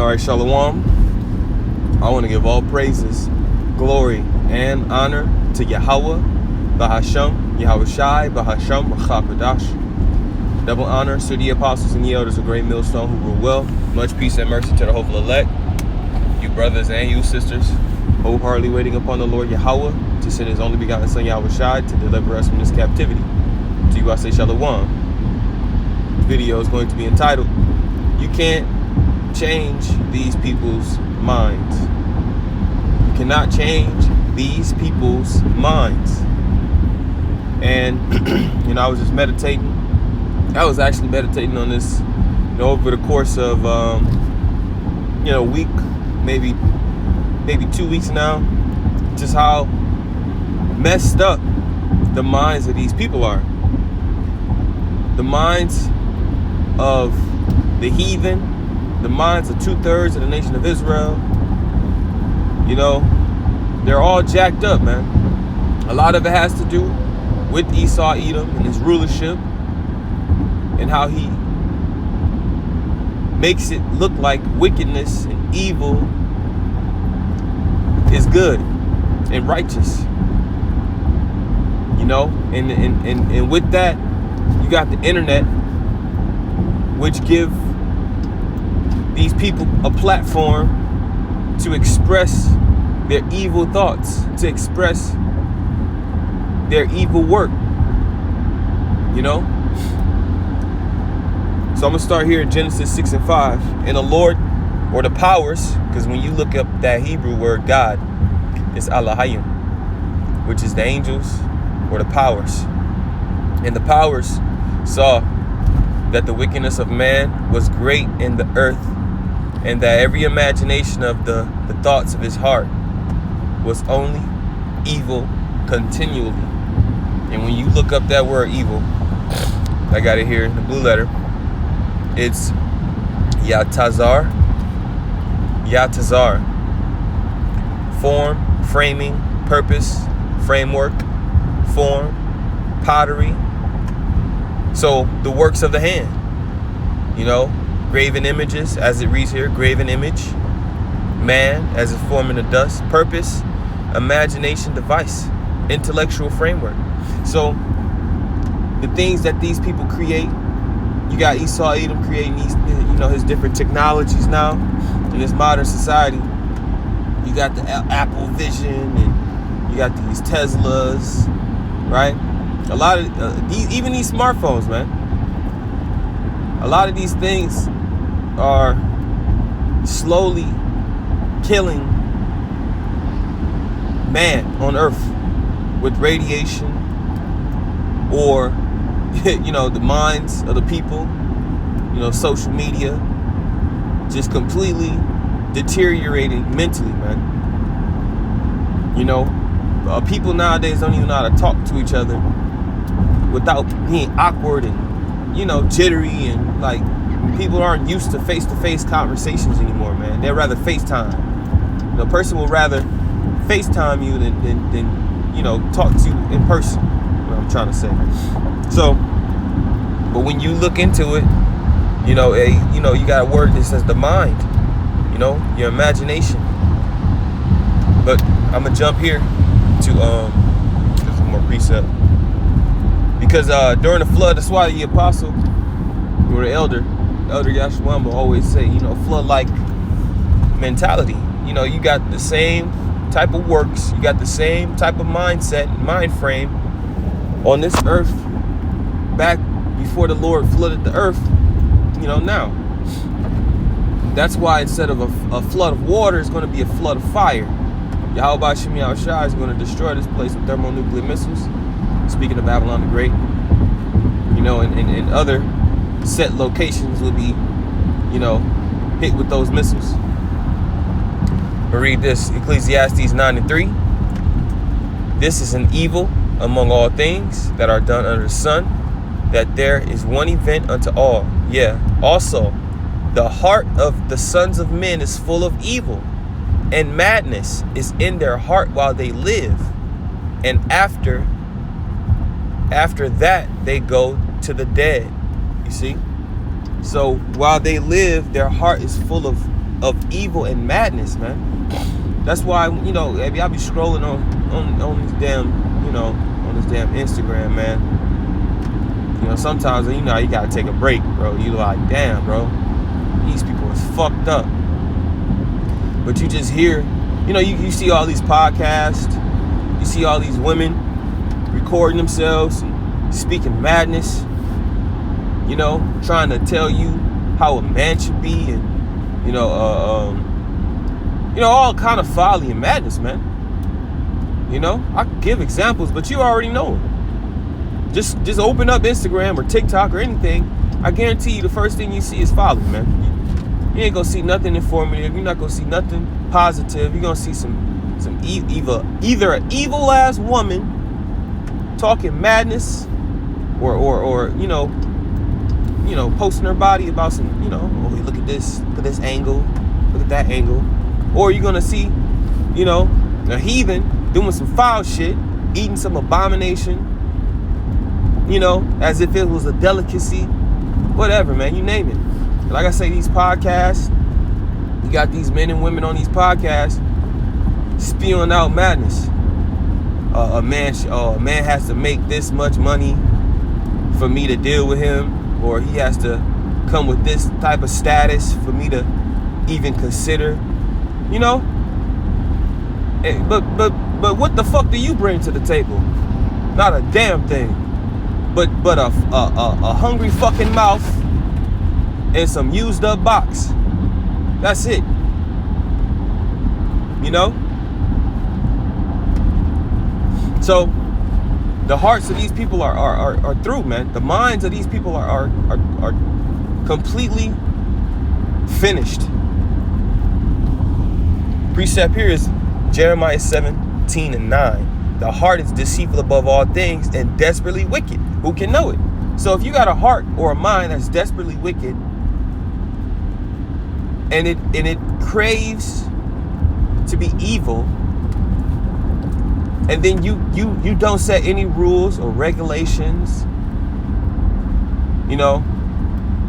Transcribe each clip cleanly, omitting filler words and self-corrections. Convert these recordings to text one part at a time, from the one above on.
All right, Shalom. I want to give all praises, glory, and honor to Yahweh, Bahasham, Yahweh Shai, Bahasham, Chakadash. Double honor to the apostles and the elders of Great Millstone who rule well. Much peace and mercy to the hopeful elect, you brothers and you sisters, wholeheartedly waiting upon the Lord Yahweh to send his only begotten Son Yahweh Shai to deliver us from this captivity. To you I say Shalom. The video is going to be entitled, You Can't Change These People's Minds. You cannot change these people's minds. And, I was just meditating. I was actually meditating on this, over the course of, a week, maybe 2 weeks now. Just how messed up the minds of these people are. The minds of the heathen, the minds of 2/3 of the nation of Israel, they're all jacked up, man. A lot of it has to do with Esau Edom and his rulership and how he makes it look like wickedness and evil is good and righteous. And with that, you got the internet, which give these people a platform to express their evil thoughts, to express their evil work, So I'm going to start here in Genesis 6 and 5. And the Lord, or the powers, because when you look up that Hebrew word God, it's Allahayim, which is the angels or the powers. And the powers saw that the wickedness of man was great in the earth, and that every imagination of the thoughts of his heart was only evil continually. And when you look up that word evil, I got it here in the blue letter. It's Yatazar. Form, framing, purpose, framework, form, pottery. So the works of the hand, graven images, as it reads here, graven image, man as a form in the dust, purpose, imagination, device, intellectual framework. So the things that these people create, you got Esau Edom creating these, his different technologies now in this modern society. You got the Apple Vision, and you got these Teslas, right? A lot of even these smartphones, man. A lot of these things are slowly killing man on Earth with radiation, or the minds of the people. Social media just completely deteriorating mentally, man. People nowadays don't even know how to talk to each other without being awkward and jittery, and like people aren't used to face-to-face conversations anymore, man. They'd rather FaceTime. The person will rather FaceTime you than talk to you in person. What I'm trying to say. So, but when you look into it, you got a word that says the mind, your imagination. But I'm gonna jump here to there's one more precept. Because during the flood, that's why the apostle or the elder Yahshua will always say, flood-like mentality. You got the same type of works, you got the same type of mindset, mind frame on this earth back before the Lord flooded the earth, now. That's why instead of a flood of water, it's going to be a flood of fire. Yahweh Shem Yahweh Shai is going to destroy this place with thermonuclear missiles. Speaking of Babylon the Great, and other set locations will be, hit with those missiles. But read this, Ecclesiastes 9 and 3. This is an evil among all things that are done under the sun, that there is one event unto all. Yeah, also, the heart of the sons of men is full of evil, and madness is in their heart while they live, and after that they go to the dead. You see? So while they live, their heart is full of of evil and madness, man. That's why, you know, maybe I'll be scrolling on this damn, you know, on this damn Instagram, man. You know, sometimes, you know, you gotta take a break, bro. You like, damn, bro, these people is fucked up. But you just hear, you know, you see all these podcasts, you see all these women recording themselves and speaking madness, you know, trying to tell you how a man should be, and you know, all kind of folly and madness, man. You know, I could give examples, but you already know them. Just open up Instagram or TikTok or anything. I guarantee you the first thing you see is folly, man. You ain't gonna see nothing informative. You're not gonna see nothing positive. You're gonna see some either an evil ass woman talking madness, or you know, posting her body about some, you know, oh, look at this angle, look at that angle. Or you're gonna see, you know, a heathen doing some foul shit, eating some abomination, you know, as if it was a delicacy. Whatever, man, you name it. Like I say, these podcasts, you got these men and women on these podcasts spewing out madness. A man has to make this much money for me to deal with him, or he has to come with this type of status for me to even consider, you know. But what the fuck do you bring to the table? Not a damn thing. But a hungry fucking mouth and some used up box. That's it. You know? So the hearts of these people are through, man. The minds of these people are completely finished. Precept here is Jeremiah 17:9. The heart is deceitful above all things and desperately wicked. Who can know it? So if you got a heart or a mind that's desperately wicked, and it craves to be evil, and then you don't set any rules or regulations, you know,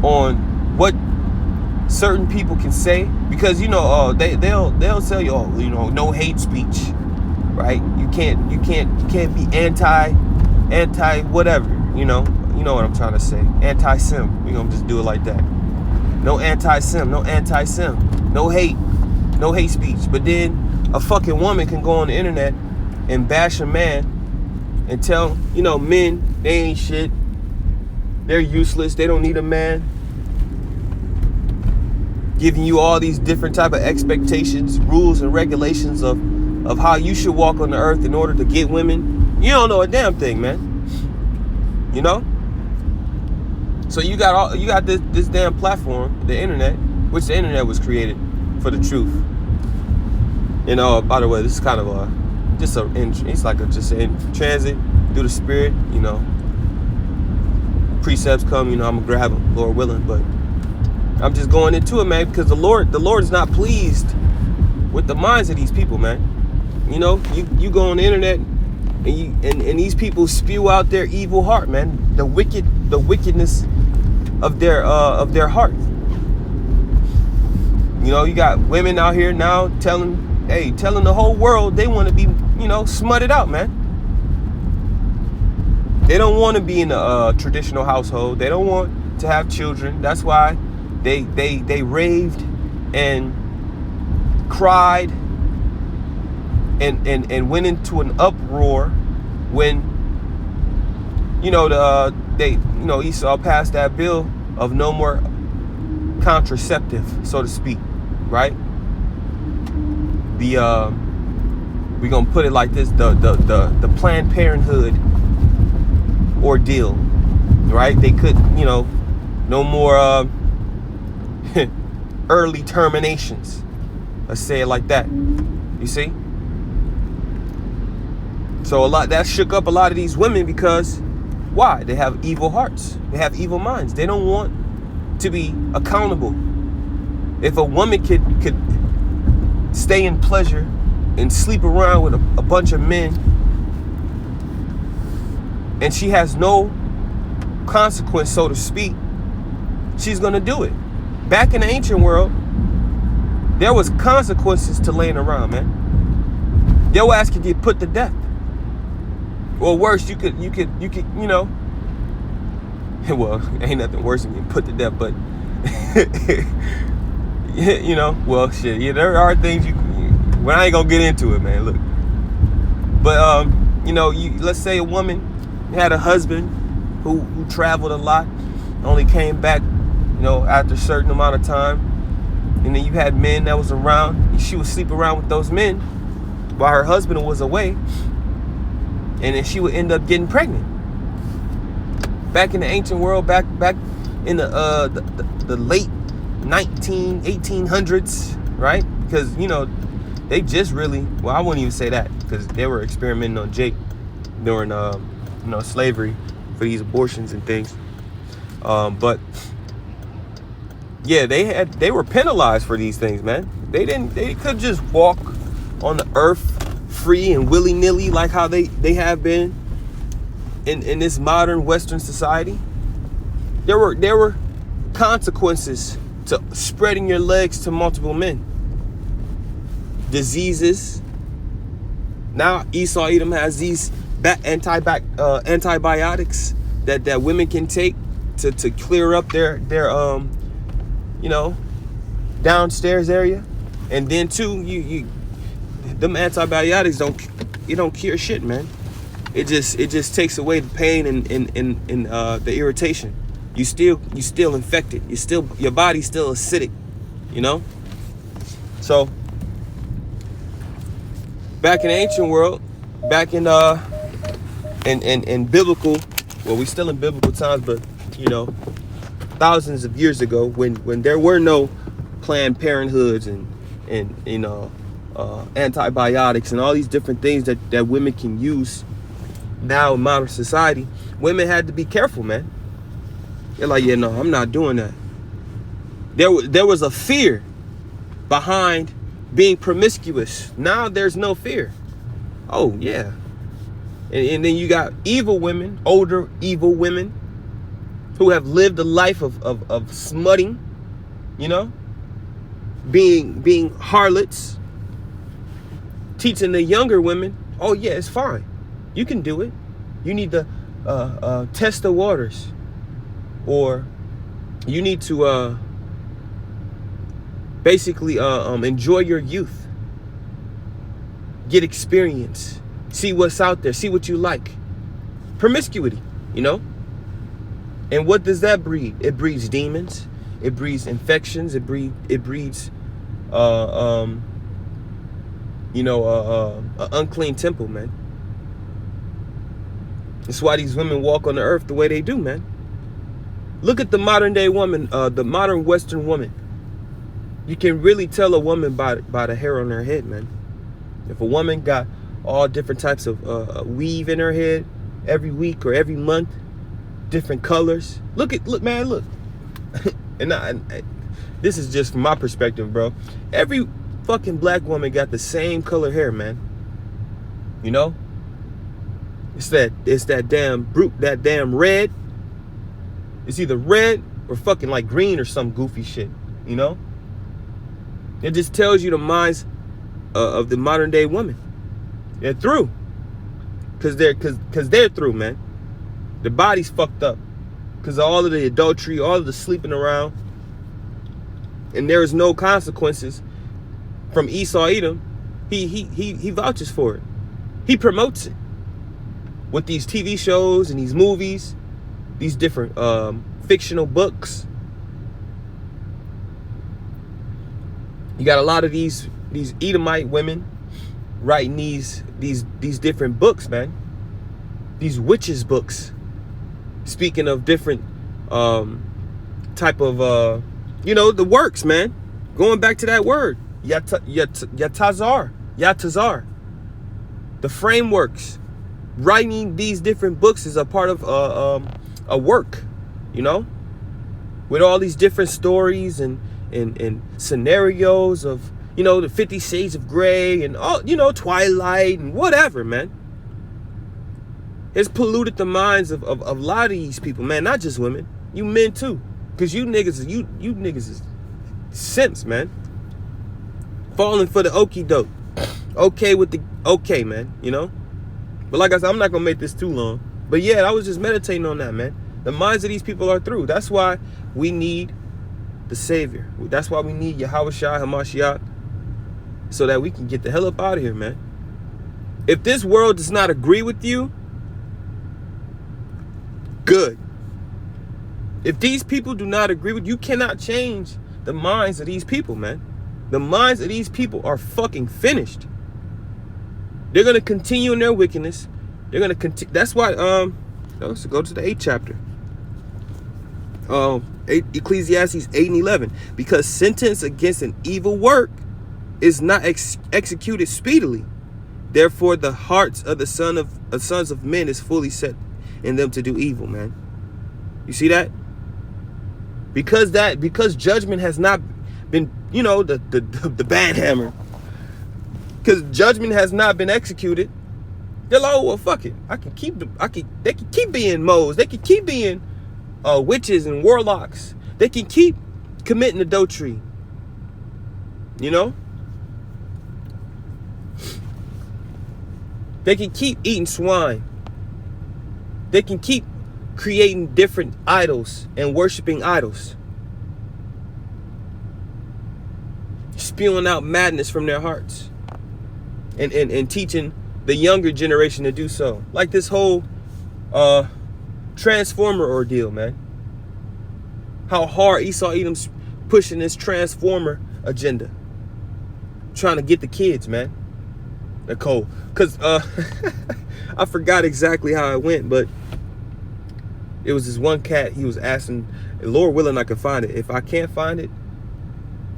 on what certain people can say, because you know, they'll tell you, oh, you know, no hate speech, right? You can't be anti whatever, you know what I'm trying to say. Anti-sim. We're gonna just do it like that. No anti-sim, no hate speech. But then a fucking woman can go on the internet and bash a man and tell, you know, men, they ain't shit. They're useless. They don't need a man. Giving you all these different type of expectations, rules, and regulations of how you should walk on the earth in order to get women. You don't know a damn thing, man. You know? So you got this damn platform, the internet, which the internet was created for the truth. You know, by the way, this is kind of it's like just in transit through the spirit, you know. Precepts come, you know, I'm gonna grab them, Lord willing, but I'm just going into it, man, because the Lord is not pleased with the minds of these people, man. You know, you go on the internet and these people spew out their evil heart, man. The wickedness of their heart. You know, you got women out here now telling the whole world they want to be, you know, smutted out, man. They don't want to be in a traditional household. They don't want to have children. That's why they raved and cried and went into an uproar when, you know, Esau passed that bill of no more contraceptive, so to speak, right? We're gonna put it like this: the Planned Parenthood ordeal, right? They could, you know, no more early terminations. Let's say it like that. You see? So that shook up a lot of these women, because why? They have evil hearts. They have evil minds. They don't want to be accountable. If a woman could stay in pleasure and sleep around with a bunch of men, and she has no consequence, so to speak, she's gonna do it. Back in the ancient world, there was consequences to laying around, man. Your ass could get put to death. Or worse, you could, you know. Well, ain't nothing worse than getting put to death, but you know, well, shit. Yeah, there are things well, I ain't gonna get into it, man. Look, but you know, let's say a woman had a husband who traveled a lot, only came back, you know, after a certain amount of time, and then you had men that was around. She would sleep around with those men while her husband was away, and then she would end up getting pregnant. Back in the ancient world, back in the late 1800s, right? Because, you know, they just really, well, I wouldn't even say that, because they were experimenting on Jake during you know, slavery for these abortions and things. But yeah, they were penalized for these things, man. They could just walk on the earth free and willy-nilly like how they have been in this modern Western society. There were consequences to spreading your legs to multiple men. Diseases. Now Esau Edom has these antibiotics that women can take to clear up their you know, downstairs area. And then too, them antibiotics don't cure shit, man. It just takes away the pain and the irritation. You still infected. Your body's still acidic, you know? So back in the ancient world, back in biblical, well, we still in biblical times, but you know, thousands of years ago, when there were no Planned Parenthoods and you know, antibiotics and all these different things that women can use now in modern society, women had to be careful, man. They're like, yeah, no, I'm not doing that. There was a fear behind being promiscuous. Now there's no fear. Oh yeah. And then you got evil women, older evil women, who have lived a life of smutting, you know, being harlots, teaching the younger women, oh yeah, it's fine, you can do it. You need to test the waters, or you need to basically enjoy your youth, get experience, see what's out there, see what you like. Promiscuity, you know. And what does that breed? It breeds demons. It breeds infections. It breeds you know, an unclean temple, man. That's why these women walk on the earth the way they do, man. Look at the modern day woman, the modern Western woman. You can really tell a woman by the hair on her head, man. If a woman got all different types of weave in her head every week or every month, different colors. Look, man, look. and this is just from my perspective, bro. Every fucking black woman got the same color hair, man. You know? It's that damn red. It's either red or fucking like green or some goofy shit, you know? It just tells you the minds of the modern day woman. They're through. Cause they're through, man. The body's fucked up because of all of the adultery, all of the sleeping around, and there is no consequences from Esau Edom. He vouches for it. He promotes it with these TV shows and these movies, these different fictional books. You got a lot of these Edomite women writing these different books, man. These witches books. Speaking of different type of you know, the works, man. Going back to that word, Yatazar, the frameworks. Writing these different books is a part of a work, you know, with all these different stories and scenarios of, you know, the 50 Shades of Grey and all, you know, Twilight and whatever, man. It's polluted the minds of a lot of these people, man. Not just women, you men too, because you niggas is simps, man. falling for the okie doke. Okay, man, you know? But like I said, I'm not gonna make this too long. But yeah, I was just meditating on that, man. The minds of these people are through. That's why we need the Savior. That's why we need Yahawashi HaMashiach, so that we can get the hell up out of here, man. If this world does not agree with you, good. If these people do not agree with you, cannot change the minds of these people, man. The minds of these people are fucking finished. They're gonna continue in their wickedness. They're gonna continue. That's why let's go to the 8th chapter. Ecclesiastes 8 and 11. Because sentence against an evil work is not executed speedily. Therefore, the hearts of the sons of men is fully set in them to do evil, man. You see that? Because judgment has not been, you know, the bad hammer. Because judgment has not been executed. They're like, oh well, fuck it. They can keep being moles. They can keep being witches and warlocks. They can keep committing adultery. You know? They can keep eating swine. They can keep creating different idols and worshiping idols. Spewing out madness from their hearts. And teaching the younger generation to do so. Like this whole Transformer ordeal, man. How hard Esau Edom's pushing this Transformer agenda. Trying to get the kids, man. Nicole. Because I forgot exactly how it went, but it was this one cat. He was asking, Lord willing, I can find it. If I can't find it,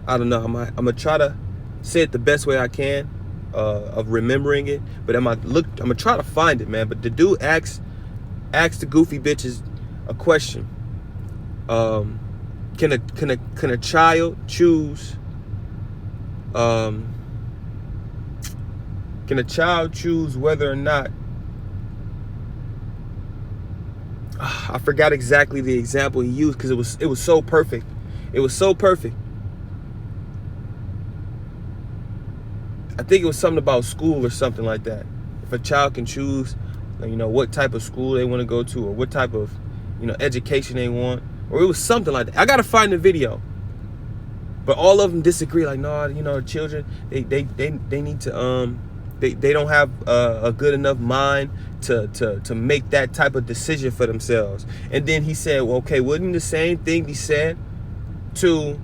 I don't know. I'm gonna try to say it the best way I can of remembering it. But I'm gonna try to find it, man. But the dude asked the goofy bitches a question. Can a child choose? Can a child choose whether or not? I forgot exactly the example he used because it was so perfect. It was so perfect. I think it was something about school or something like that. If a child can choose, you know, what type of school they want to go to or what type of, you know, education they want, or it was something like that. I gotta find the video. But all of them disagree. Like, no, you know, children, they need to they don't have a good enough mind to make that type of decision for themselves. And then he said, well, okay, wouldn't the same thing be said to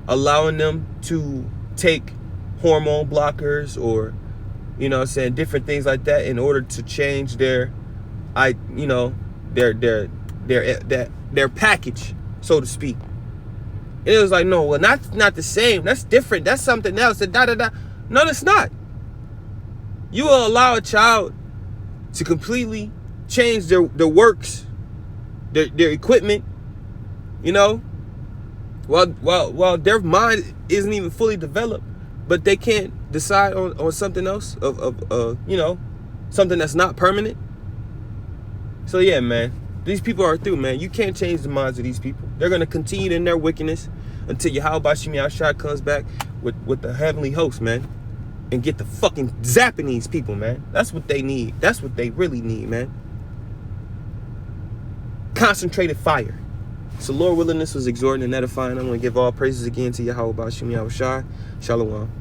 allowing them to take hormone blockers or, you know, saying different things like that in order to change their package, so to speak? And it was like, no, well, not the same. That's different. That's something else. No, that's not. You will allow a child to completely change their works, their equipment, you know, while their mind isn't even fully developed, but they can't decide on something else of you know, something that's not permanent. So yeah, man, these people are through, man. You can't change the minds of these people. They're gonna continue in their wickedness until Yahweh Shai comes back with the heavenly host, man, and get the fucking zapping these people, man. That's what they need. That's what they really need, man. Concentrated fire. So Lord willing, this was exhorting and edifying. I'm going to give all praises again to Yahweh Shai. Shalom.